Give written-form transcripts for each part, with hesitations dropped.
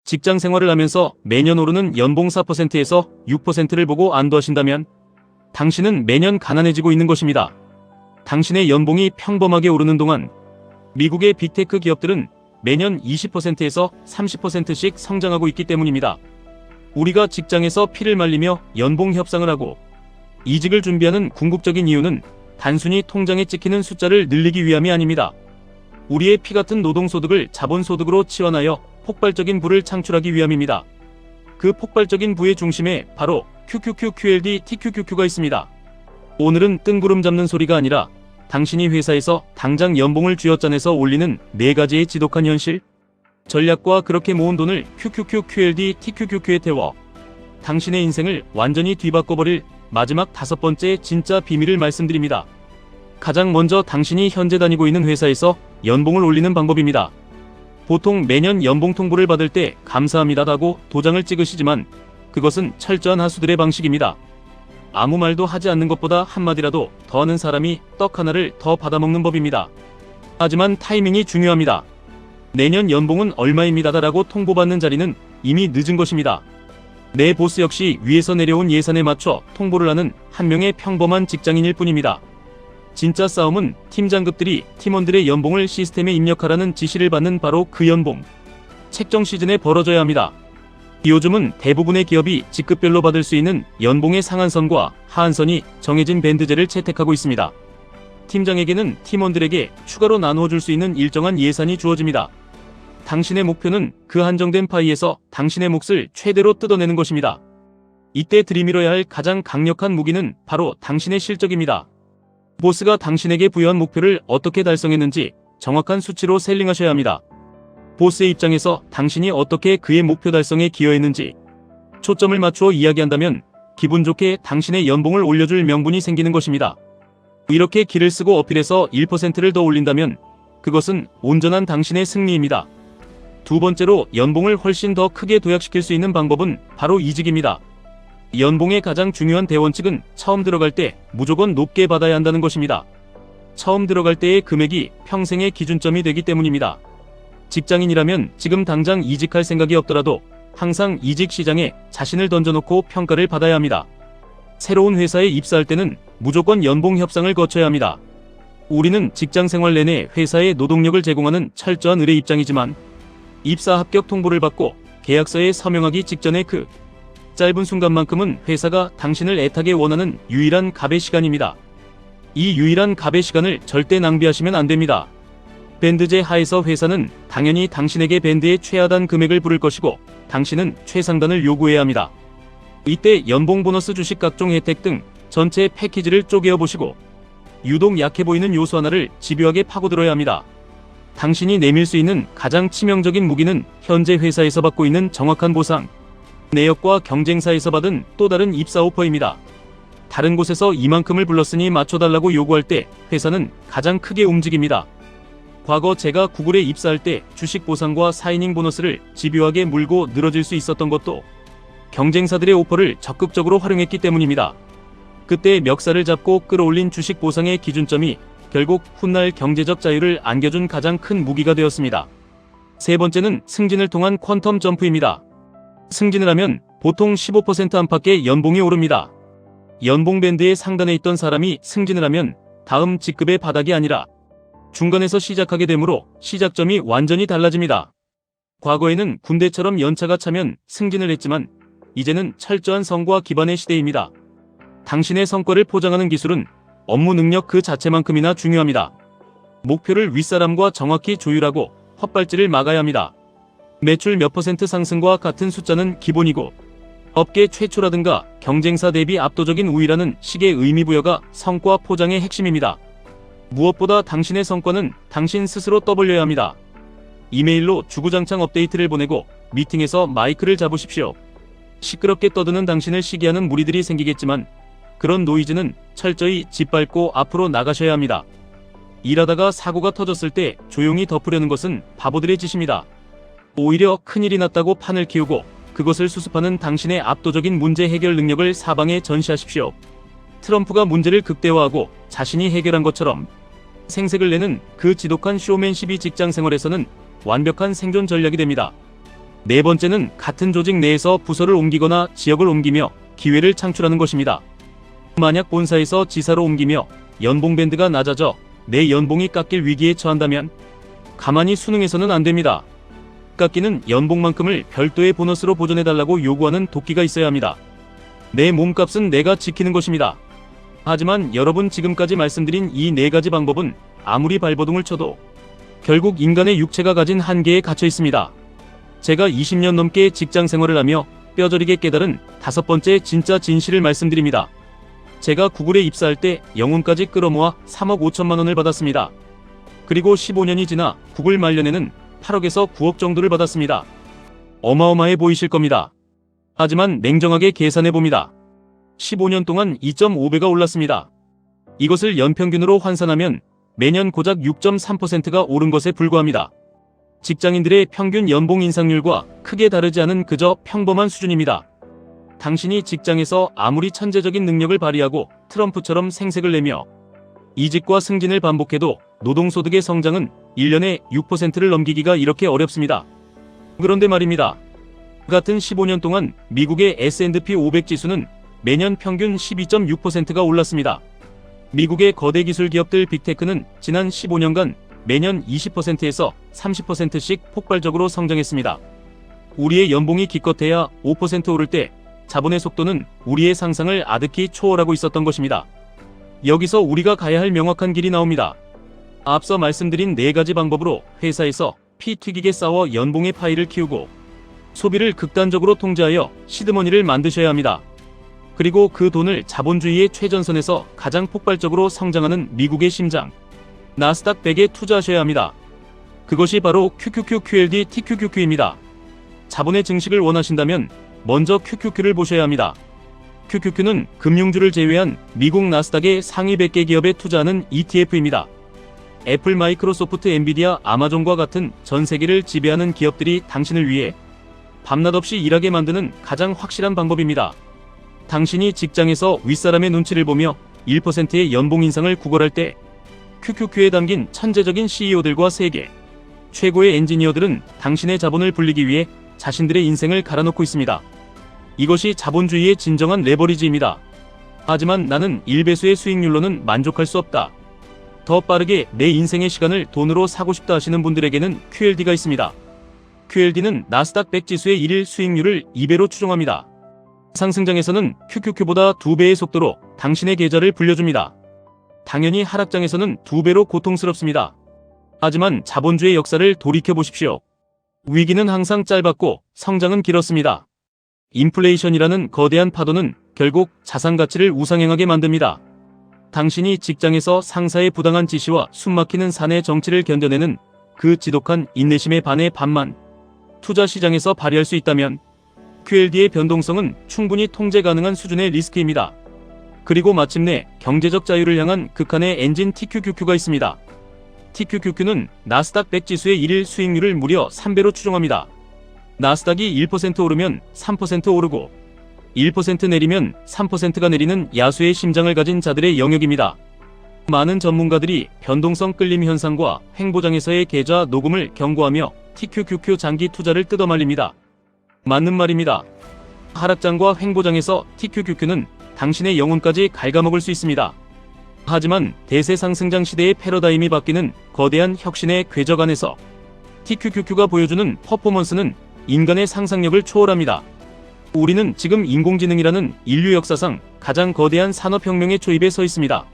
직장 생활을 하면서 매년 오르는 연봉 4%에서 6%를 보고 안도하신다면 당신은 매년 가난해지고 있는 것입니다. 당신의 연봉이 평범하게 오르는 동안 미국의 빅테크 기업들은 매년 20%에서 30%씩 성장하고 있기 때문입니다. 우리가 직장에서 피를 말리며 연봉 협상을 하고 이직을 준비하는 궁극적인 이유는 단순히 통장에 찍히는 숫자를 늘리기 위함이 아닙니다. 우리의 피 같은 노동소득을 자본소득으로 치환하여 폭발적인 부를 창출하기 위함입니다. 그 폭발적인 부의 중심에 바로 QQQQLD TQQQ가 있습니다. 오늘은 뜬구름 잡는 소리가 아니라 당신이 회사에서 당장 연봉을 쥐어짜내서 올리는 4가지의 지독한 현실, 전략과 그렇게 모은 돈을 QQQQLD TQQQ에 태워 당신의 인생을 완전히 뒤바꿔버릴 마지막 5번째 진짜 비밀을 말씀드립니다. 가장 먼저 당신이 현재 다니고 있는 회사에서 연봉을 올리는 방법입니다. 보통 매년 연봉 통보를 받을 때 감사합니다라고 도장을 찍으시지만 그것은 철저한 하수들의 방식입니다. 아무 말도 하지 않는 것보다 한마디라도 더 하는 사람이 떡 하나를 더 받아먹는 법입니다. 하지만 타이밍이 중요합니다. 내년 연봉은 얼마입니다라고 통보받는 자리는 이미 늦은 것입니다. 내 보스 역시 위에서 내려온 예산에 맞춰 통보를 하는 한 명의 평범한 직장인일 뿐입니다. 진짜 싸움은 팀장급들이 팀원들의 연봉을 시스템에 입력하라는 지시를 받는 바로 그 연봉 책정 시즌에 벌어져야 합니다. 요즘은 대부분의 기업이 직급별로 받을 수 있는 연봉의 상한선과 하한선이 정해진 밴드제를 채택하고 있습니다. 팀장에게는 팀원들에게 추가로 나누어 줄 수 있는 일정한 예산이 주어집니다. 당신의 목표는 그 한정된 파이에서 당신의 몫을 최대로 뜯어내는 것입니다. 이때 들이밀어야 할 가장 강력한 무기는 바로 당신의 실적입니다. 보스가 당신에게 부여한 목표를 어떻게 달성했는지 정확한 수치로 셀링하셔야 합니다. 보스의 입장에서 당신이 어떻게 그의 목표 달성에 기여했는지 초점을 맞추어 이야기한다면 기분 좋게 당신의 연봉을 올려줄 명분이 생기는 것입니다. 이렇게 기를 쓰고 어필해서 1%를 더 올린다면 그것은 온전한 당신의 승리입니다. 두 번째로 연봉을 훨씬 더 크게 도약시킬 수 있는 방법은 바로 이직입니다. 연봉의 가장 중요한 대원칙은 처음 들어갈 때 무조건 높게 받아야 한다는 것입니다. 처음 들어갈 때의 금액이 평생의 기준점이 되기 때문입니다. 직장인이라면 지금 당장 이직할 생각이 없더라도 항상 이직 시장에 자신을 던져놓고 평가를 받아야 합니다. 새로운 회사에 입사할 때는 무조건 연봉 협상을 거쳐야 합니다. 우리는 직장 생활 내내 회사에 노동력을 제공하는 철저한 의뢰 입장이지만 입사 합격 통보를 받고 계약서에 서명하기 직전의 그 짧은 순간만큼은 회사가 당신을 애타게 원하는 유일한 갑의 시간입니다. 이 유일한 갑의 시간을 절대 낭비하시면 안 됩니다. 밴드제 하에서 회사는 당연히 당신에게 밴드의 최하단 금액을 부를 것이고 당신은 최상단을 요구해야 합니다. 이때 연봉 보너스 주식 각종 혜택 등 전체 패키지를 쪼개어 보시고 유독 약해 보이는 요소 하나를 집요하게 파고들어야 합니다. 당신이 내밀 수 있는 가장 치명적인 무기는 현재 회사에서 받고 있는 정확한 보상, 내역과 경쟁사에서 받은 또 다른 입사 오퍼입니다. 다른 곳에서 이만큼을 불렀으니 맞춰달라고 요구할 때 회사는 가장 크게 움직입니다. 과거 제가 구글에 입사할 때 주식 보상과 사이닝 보너스를 집요하게 물고 늘어질 수 있었던 것도 경쟁사들의 오퍼를 적극적으로 활용했기 때문입니다. 그때 멱살을 잡고 끌어올린 주식 보상의 기준점이 결국 훗날 경제적 자유를 안겨준 가장 큰 무기가 되었습니다. 세 번째는 승진을 통한 퀀텀 점프입니다. 승진을 하면 보통 15% 안팎의 연봉이 오릅니다. 연봉 밴드의 상단에 있던 사람이 승진을 하면 다음 직급의 바닥이 아니라 중간에서 시작하게 되므로 시작점이 완전히 달라집니다. 과거에는 군대처럼 연차가 차면 승진을 했지만 이제는 철저한 성과 기반의 시대입니다. 당신의 성과를 포장하는 기술은 업무 능력 그 자체만큼이나 중요합니다. 목표를 윗사람과 정확히 조율하고 헛발질을 막아야 합니다. 매출 몇 % 상승과 같은 숫자는 기본이고 업계 최초라든가 경쟁사 대비 압도적인 우위라는 식의 의미부여가 성과 포장의 핵심입니다. 무엇보다 당신의 성과는 당신 스스로 떠벌려야 합니다. 이메일로 주구장창 업데이트를 보내고 미팅에서 마이크를 잡으십시오. 시끄럽게 떠드는 당신을 시기하는 무리들이 생기겠지만 그런 노이즈는 철저히 짓밟고 앞으로 나가셔야 합니다. 일하다가 사고가 터졌을 때 조용히 덮으려는 것은 바보들의 짓입니다. 오히려 큰일이 났다고 판을 키우고 그것을 수습하는 당신의 압도적인 문제 해결 능력을 사방에 전시하십시오. 트럼프가 문제를 극대화하고 자신이 해결한 것처럼 생색을 내는 그 지독한 쇼맨십이 직장 생활에서는 완벽한 생존 전략이 됩니다. 네 번째는 같은 조직 내에서 부서를 옮기거나 지역을 옮기며 기회를 창출하는 것입니다. 만약 본사에서 지사로 옮기며 연봉 밴드가 낮아져 내 연봉이 깎일 위기에 처한다면 가만히 순응해서는 안 됩니다. 깎이는 연봉만큼을 별도의 보너스로 보전해달라고 요구하는 도끼가 있어야 합니다. 내 몸값은 내가 지키는 것입니다. 하지만 여러분, 지금까지 말씀드린 이 네 가지 방법은 아무리 발버둥을 쳐도 결국 인간의 육체가 가진 한계에 갇혀 있습니다. 제가 20년 넘게 직장 생활을 하며 뼈저리게 깨달은 다섯 번째 진짜 진실을 말씀드립니다. 제가 구글에 입사할 때 영혼까지 끌어모아 3억 5천만 원을 받았습니다. 그리고 15년이 지나 구글 말년에는 8억에서 9억 정도를 받았습니다. 어마어마해 보이실 겁니다. 하지만 냉정하게 계산해 봅니다. 15년 동안 2.5배가 올랐습니다. 이것을 연평균으로 환산하면 매년 고작 6.3%가 오른 것에 불과합니다. 직장인들의 평균 연봉 인상률과 크게 다르지 않은 그저 평범한 수준입니다. 당신이 직장에서 아무리 천재적인 능력을 발휘하고 트럼프처럼 생색을 내며 이직과 승진을 반복해도 노동소득의 성장은 1년에 6%를 넘기기가 이렇게 어렵습니다. 그런데 말입니다. 같은 15년 동안 미국의 S&P 500 지수는 매년 평균 12.6%가 올랐습니다. 미국의 거대 기술 기업들 빅테크는 지난 15년간 매년 20%에서 30%씩 폭발적으로 성장했습니다. 우리의 연봉이 기껏해야 5% 오를 때 자본의 속도는 우리의 상상을 아득히 초월하고 있었던 것입니다. 여기서 우리가 가야 할 명확한 길이 나옵니다. 앞서 말씀드린 네 가지 방법으로 회사에서 피 튀기게 싸워 연봉의 파이를 키우고 소비를 극단적으로 통제하여 시드머니를 만드셔야 합니다. 그리고 그 돈을 자본주의의 최전선에서 가장 폭발적으로 성장하는 미국의 심장 나스닥 100에 투자하셔야 합니다. 그것이 바로 QQQ, QLD, TQQQ입니다. 자본의 증식을 원하신다면 먼저 QQQ를 보셔야 합니다. QQQ는 금융주를 제외한 미국 나스닥의 상위 100개 기업에 투자하는 ETF입니다. 애플, 마이크로소프트, 엔비디아, 아마존과 같은 전 세계를 지배하는 기업들이 당신을 위해 밤낮 없이 일하게 만드는 가장 확실한 방법입니다. 당신이 직장에서 윗사람의 눈치를 보며 1%의 연봉 인상을 구걸할 때 QQQ에 담긴 천재적인 CEO들과 세계 최고의 엔지니어들은 당신의 자본을 불리기 위해 자신들의 인생을 갈아놓고 있습니다. 이것이 자본주의의 진정한 레버리지입니다. 하지만 나는 1배수의 수익률로는 만족할 수 없다. 더 빠르게 내 인생의 시간을 돈으로 사고 싶다 하시는 분들에게는 QLD가 있습니다. QLD는 나스닥 100 지수의 1일 수익률을 2배로 추정합니다. 상승장에서는 QQQ보다 2배의 속도로 당신의 계좌를 불려줍니다. 당연히 하락장에서는 2배로 고통스럽습니다. 하지만 자본주의 역사를 돌이켜보십시오. 위기는 항상 짧았고 성장은 길었습니다. 인플레이션이라는 거대한 파도는 결국 자산 가치를 우상향하게 만듭니다. 당신이 직장에서 상사의 부당한 지시와 숨막히는 사내 정치를 견뎌내는 그 지독한 인내심의 반의 반만 투자 시장에서 발휘할 수 있다면 QLD의 변동성은 충분히 통제 가능한 수준의 리스크입니다. 그리고 마침내 경제적 자유를 향한 극한의 엔진 TQQQ가 있습니다. TQQQ는 나스닥 100 지수의 1일 수익률을 무려 3배로 추정합니다. 나스닥이 1% 오르면 3% 오르고 1% 내리면 3%가 내리는 야수의 심장을 가진 자들의 영역입니다. 많은 전문가들이 변동성 끌림 현상과 횡보장에서의 계좌 녹음을 경고하며 TQQQ 장기 투자를 뜯어말립니다. 맞는 말입니다. 하락장과 횡보장에서 TQQQ는 당신의 영혼까지 갉아먹을 수 있습니다. 하지만 대세 상승장 시대의 패러다임이 바뀌는 거대한 혁신의 궤적 안에서 TQQQ가 보여주는 퍼포먼스는 인간의 상상력을 초월합니다. 우리는 지금 인공지능이라는 인류 역사상 가장 거대한 산업혁명의 초입에 서 있습니다.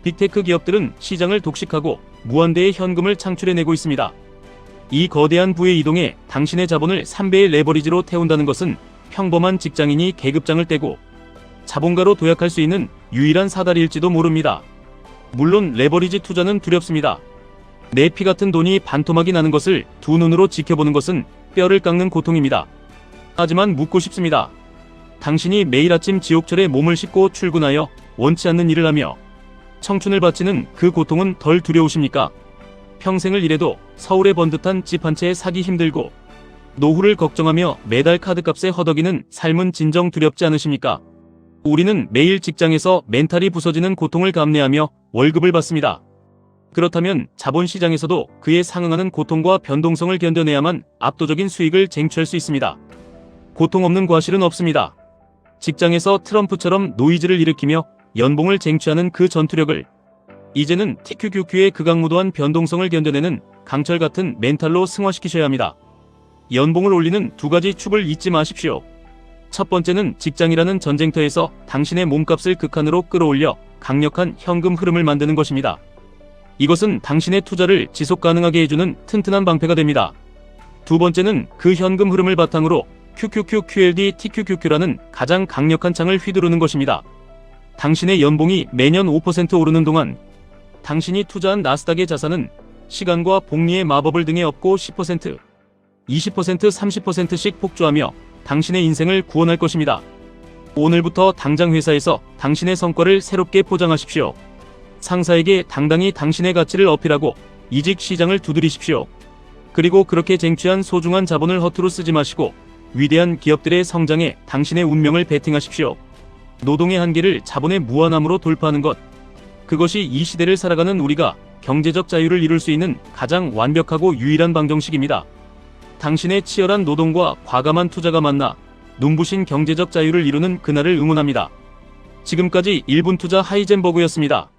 빅테크 기업들은 시장을 독식하고 무한대의 현금을 창출해내고 있습니다. 이 거대한 부의 이동에 당신의 자본을 3배의 레버리지로 태운다는 것은 평범한 직장인이 계급장을 떼고 자본가로 도약할 수 있는 유일한 사다리일지도 모릅니다. 물론 레버리지 투자는 두렵습니다. 내 피 같은 돈이 반토막이 나는 것을 두 눈으로 지켜보는 것은 뼈를 깎는 고통입니다. 하지만 묻고 싶습니다. 당신이 매일 아침 지옥철에 몸을 싣고 출근하여 원치 않는 일을 하며 청춘을 바치는 그 고통은 덜 두려우십니까? 평생을 일해도 서울에 번듯한 집 한 채 사기 힘들고 노후를 걱정하며 매달 카드값에 허덕이는 삶은 진정 두렵지 않으십니까? 우리는 매일 직장에서 멘탈이 부서지는 고통을 감내하며 월급을 받습니다. 그렇다면 자본시장에서도 그에 상응하는 고통과 변동성을 견뎌내야만 압도적인 수익을 쟁취할 수 있습니다. 고통 없는 과실은 없습니다. 직장에서 트럼프처럼 노이즈를 일으키며 연봉을 쟁취하는 그 전투력을 이제는 TQQQ의 극악무도한 변동성을 견뎌내는 강철 같은 멘탈로 승화시키셔야 합니다. 연봉을 올리는 두 가지 축을 잊지 마십시오. 첫 번째는 직장이라는 전쟁터에서 당신의 몸값을 극한으로 끌어올려 강력한 현금 흐름을 만드는 것입니다. 이것은 당신의 투자를 지속 가능하게 해주는 튼튼한 방패가 됩니다. 두 번째는 그 현금 흐름을 바탕으로 QQQQLD TQQQ라는 가장 강력한 창을 휘두르는 것입니다. 당신의 연봉이 매년 5% 오르는 동안 당신이 투자한 나스닥의 자산은 시간과 복리의 마법을 등에 업고 10%, 20%, 30%씩 폭주하며 당신의 인생을 구원할 것입니다. 오늘부터 당장 회사에서 당신의 성과를 새롭게 포장하십시오. 상사에게 당당히 당신의 가치를 어필하고 이직 시장을 두드리십시오. 그리고 그렇게 쟁취한 소중한 자본을 허투루 쓰지 마시고 위대한 기업들의 성장에 당신의 운명을 베팅하십시오. 노동의 한계를 자본의 무한함으로 돌파하는 것. 그것이 이 시대를 살아가는 우리가 경제적 자유를 이룰 수 있는 가장 완벽하고 유일한 방정식입니다. 당신의 치열한 노동과 과감한 투자가 만나 눈부신 경제적 자유를 이루는 그날을 응원합니다. 지금까지 1분 투자 하이젠버그였습니다.